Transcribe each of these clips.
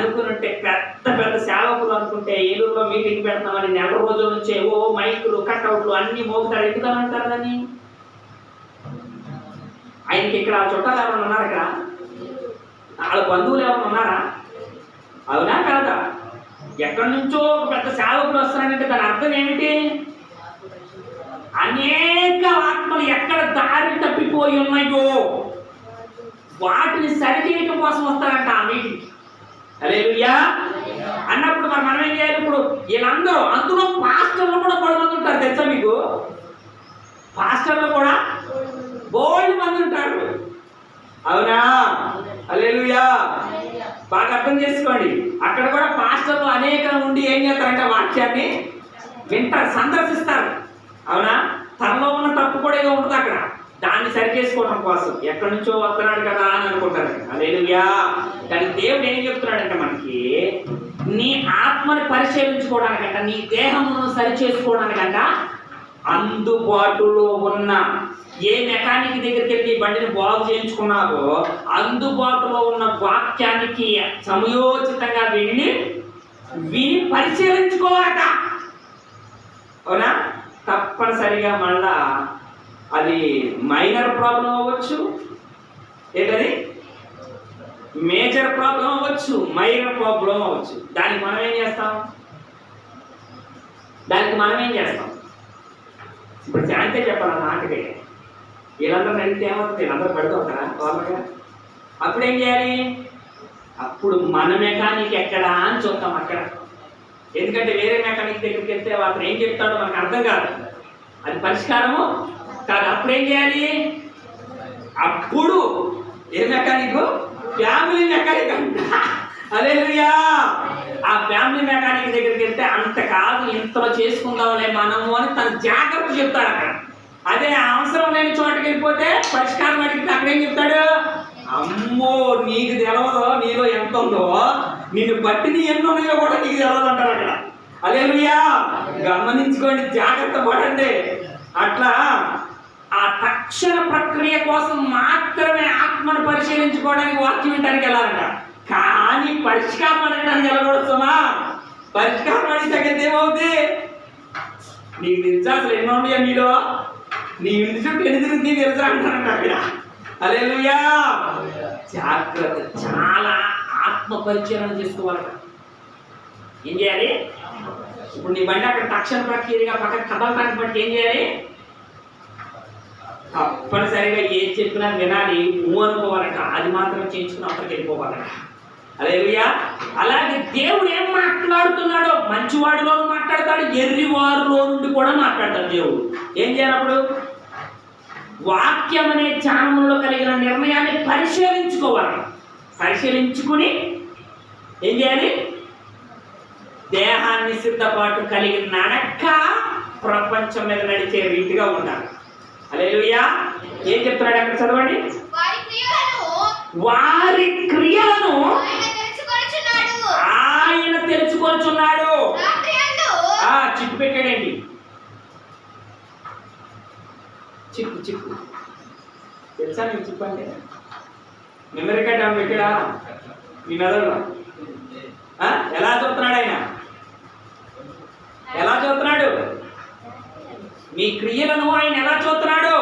అనుకుంటే పెద్ద పెద్ద సేవకులు అనుకుంటే ఏలూరులో మీటింగ్ పెడతామని నెల రోజుల నుంచే మైకులు కట్అవుట్లు అన్ని మోగుతారు. ఎక్కుతానంటారు దాన్ని. ఆయనకి ఇక్కడ చుట్టాలు ఎవరైనా ఉన్నారు? ఇక్కడ వాళ్ళ బంధువులు ఎవరైనా ఉన్నారా? అవునా కాదా? ఎక్కడి నుంచో ఒక పెద్ద సేవకుడు వస్తున్నాడంటే దాని అర్థం ఏమిటి? అనేక ఆత్మలు ఎక్కడ దారి తప్పిపోయి ఉన్నాయో వాటిని సరిచేయటం కోసం వస్తారంట ఆ మీటింగ్కి. హల్లెలూయా అన్నప్పుడు మనం ఏం చేయాలి? ఇప్పుడు వీళ్ళందరూ, అందులో పాస్టర్లు కూడా బోల్డ్ మంది ఉంటారు. తెలుసా మీకు? పాస్టర్లు కూడా బోల్డ్ మంది ఉంటారు. అవునా? హల్లెలూయా. బాగా అర్థం చేసుకోండి. అక్కడ కూడా పాస్టర్లు అనేకం ఉండి ఏం చేస్తారంటే వాక్యాన్ని వింటారు, సందర్శిస్తారు. అవునా? తనలో ఉన్న తప్పు కూడా ఏదో ఉంటుంది అక్కడ, దాన్ని సరి చేసుకోవడం కోసం ఎక్కడి నుంచో వస్తున్నాడు కదా అని అనుకుంటారు. హల్లెలూయా. కానీ దేవుడు ఏం చెప్తున్నాడంటే మనకి, నీ ఆత్మని పరిశీలించుకోవడానికంట, నీ దేహమును సరి చేసుకోవడానికంట అందుబాటులో ఉన్న ఏ మెకానిక్ దగ్గరికి వెళ్ళి బండిని బాగు చేయించుకున్నావో అందుబాటులో ఉన్న వాక్యానికి సమయోచితంగా విని పరిశీలించుకోవాలట. అవునా? తప్పనిసరిగా మళ్ళా అది మైనర్ ప్రాబ్లం అవ్వచ్చు, ఏంటది మేజర్ ప్రాబ్లం అవ్వచ్చు, మైనర్ ప్రాబ్లం అవ్వచ్చు. దానికి మనం ఏం చేస్తాం? ఇప్పుడు శాంతే చెప్పాలి నాటకే. వీళ్ళందరూ అడిగితే ఏమవుతుంది? వీళ్ళందరూ పడుతూ ఉంటారా వాళ్ళగా? అప్పుడు ఏం చేయాలి? అప్పుడు మన మెకానిక్ ఎక్కడా అని చూద్దాం అక్కడ. ఎందుకంటే వేరే మెకానిక్ దగ్గరికి వెళ్తే అతను ఏం చెప్తాడో మనకు అర్థం కాదు, అది పరిష్కారము కాదు. అప్పుడు ఏం చేయాలి? అప్పుడు ఏ మెకానిక్? ఫ్యామిలీ మెకానిక్ అంట. హల్లెలూయా. ఆ ఫ్యామిలీ మెకానిక్ దగ్గరికి వెళ్తే అంత కాదు, ఇంతలో చేసుకుందాంలే మనము అని తన జాగ్రత్త చెప్తాడు అక్కడ. అదే అవసరం లేని చోటకి వెళ్ళిపోతే పరిష్కారం అడిగితే అక్కడ ఏం చెప్తాడు? అమ్మో నీకు తెలవదో నీలో ఎంత ఉందో, నిన్ను బట్టి ఎన్ని ఉన్నాయో కూడా నీకు తెలవదు అంటారు అక్కడ. హల్లెలూయా. గమనించుకోండి, జాగ్రత్త పడండి. అట్లా ఆ తక్షణ ప్రక్రియ కోసం మాత్రమే ఆత్మను పరిశీలించుకోవడానికి వాక్యం వినడానికి వెళ్ళాలంట. కానీ పరిష్కారం అడగడానికి వెళ్ళకూడదుమా? పరిష్కారం అడిగితే ఏమవుతుంది? నీకు తెలుసా అసలు ఎన్నో ఉన్నాయో మీలో? నీ ఇంటి చుట్టూ ఎన్ని తిరిగి నీకు తెలుసా అంటారంట అక్కడ. హల్లెలూయా. జాగ్రత్త, చాలా ఆత్మ పరిశీలన చేసుకోవాలట. ఏం చేయాలి? ఇప్పుడు నీ బండి అక్కడ తక్షణ ప్రక్రియగా పక్కన కదలటానికి బట్టి ఏం చేయాలి? తప్పనిసరిగా ఏం చెప్పినా వినాలి, అనుకోవాలట. అది మాత్రం చేయించుకుని అక్కడికి వెళ్ళిపోవాలట. హల్లెలూయా. అలాగే దేవుడు ఏం మాట్లాడుతున్నాడో మంచివాడిలోనూ మాట్లాడతాడు, ఎర్రివారిలో నుండి కూడా మాట్లాడతాడు. దేవుడు ఏం చేయాలి? అప్పుడు వాక్యం అనే జ్ఞానంలో కలిగిన నిర్ణయాన్ని పరిశీలించుకోవాలి. పరిశీలించుకుని ఏం చేయాలి? దేహాన్ని సిద్ధపాటు కలిగి నడక ప్రపంచం మీద నడిచే రీతిగా ఉండాలి. హల్లెలూయా. ఏం చెప్తున్నాడు అక్కడ? చదవండి. వారి క్రియలను ఆయన తెలుసుకొనుచున్నాడు. చిక్కు పెట్టాడండి. చిక్కు తెలుసా నీకు? చిక్కు అంటే మెమరీ కార్డ్ పెట్టాడా మీ మెదడులో? ఎలా చూస్తున్నాడు ఆయన? ఎలా చూస్తున్నాడు? మీ క్రియలను ఆయన ఎలా చూస్తున్నాడు?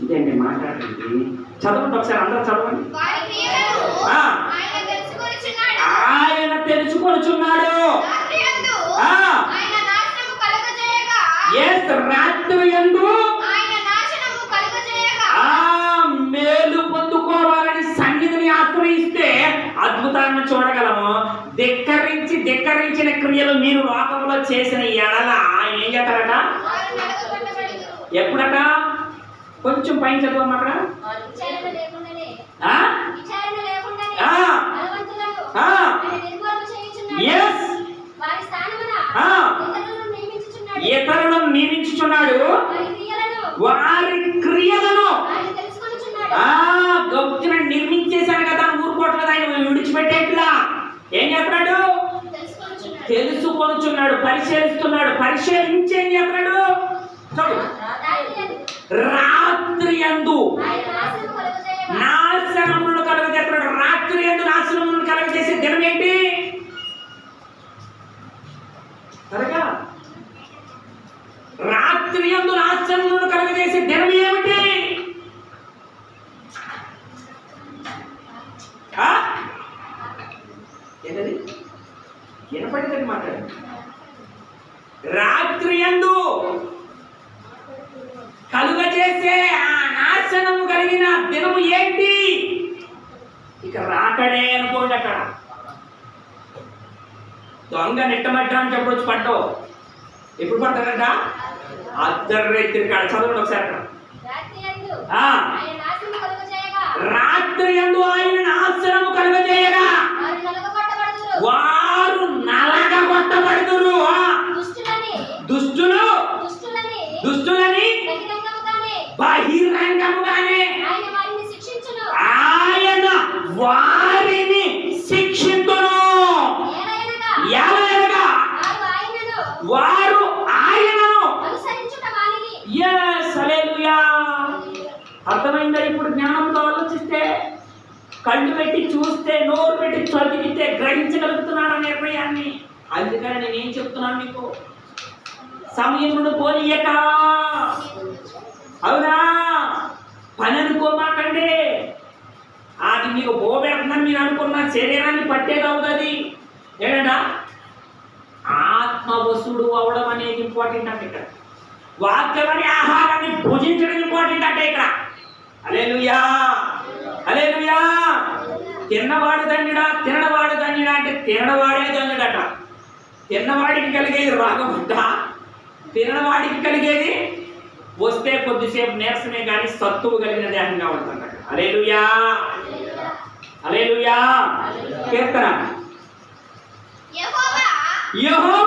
ఇదేంటి మాట్లాడండి, చదవండి ఒకసారి, అందరూ చదవండి. ఆయన తెలుసుకొనుచున్నాడు. రాత్రి యందు మేలు పొందుకోవాలని సన్నిధిని ఆశ్రయిస్తే అద్భుతాన్ని చూడగలము. ధిక్కరించిన క్రియలు మీరు లోకంలో చేసిన ఎడల ఆయన ఏం చేస్తారట? ఎప్పుడట? కొంచెం పైన చదవమ్మా అక్కడ. ఇతరులను నియమించుచున్నాడు, వారి క్రియలను గౌచిన నిర్మించేశాను కదా ఊరుకోవట్లేదు. ఆయన విడిచిపెట్టేట్లా ఏం చేస్తున్నాడు? తెలుసుకొనుచున్నాడు, పరిశీలిస్తున్నాడు. పరిశీలించి ఏం చేస్తున్నాడు? రాత్రి యందు నా కలుగజేసే ఆ నాశనము కలిగిన దినము ఏంటి? ఇక రాకడే అనుకోండి. అక్కడ దొంగ నిట్టమట్టాన్ని చెప్పొచ్చు పడ్డావు. ఎప్పుడు పడతాడంట? అర్ధరాత్రి కాడ. చదవండి ఒకసారి అక్కడ. రాత్రి యందు ఆయన నాశనము కలుగజేయగా వారు నలగగొట్టబడుదురు. దుష్టులని బహిరంగముగానే ఆయన వారిని శిక్షించును. వారు ఆయనను అర్థమైందా? ఇప్పుడు జ్ఞానంతో ఆలోచిస్తే, కళ్ళు పెట్టి చూస్తే, నోరు పెట్టి చదివితే గ్రహించగలుగుతున్నాను నిర్ణయాన్ని. అందుకని నేనేం చెప్తున్నాను మీకు, సమయమును పోనీయక. అవునా? పని అనుకోమాకండి. అది మీకు పోబెడుతుందని మీరు అనుకున్న శరీరాన్ని పట్టేది అవుతుంది. ఏంటంట? ఆత్మవసుడు అవడం అనేది ఇంపార్టెంట్ అంటే ఇక్కడ. వాక్యం అనే ఆహారాన్ని భుజించడం ఇంపార్టెంట్ అంటే ఇక్కడ. హల్లెలూయా, హల్లెలూయా. తిన్నవాడు ధన్యుడా, తినడవాడు ధన్యుడా అంటే తినడవాడే ధన్యుడట. తిన్నవాడికి కలిగేది రాగమంట, తినడవాడికి కలిగేది వస్తే కొద్దిసేపు నీరసమే కానీ సత్తువు కలిగిన దేహంగా ఉంటుందట. హల్లెలూయా, హల్లెలూయా. కీర్తన, యెహోవా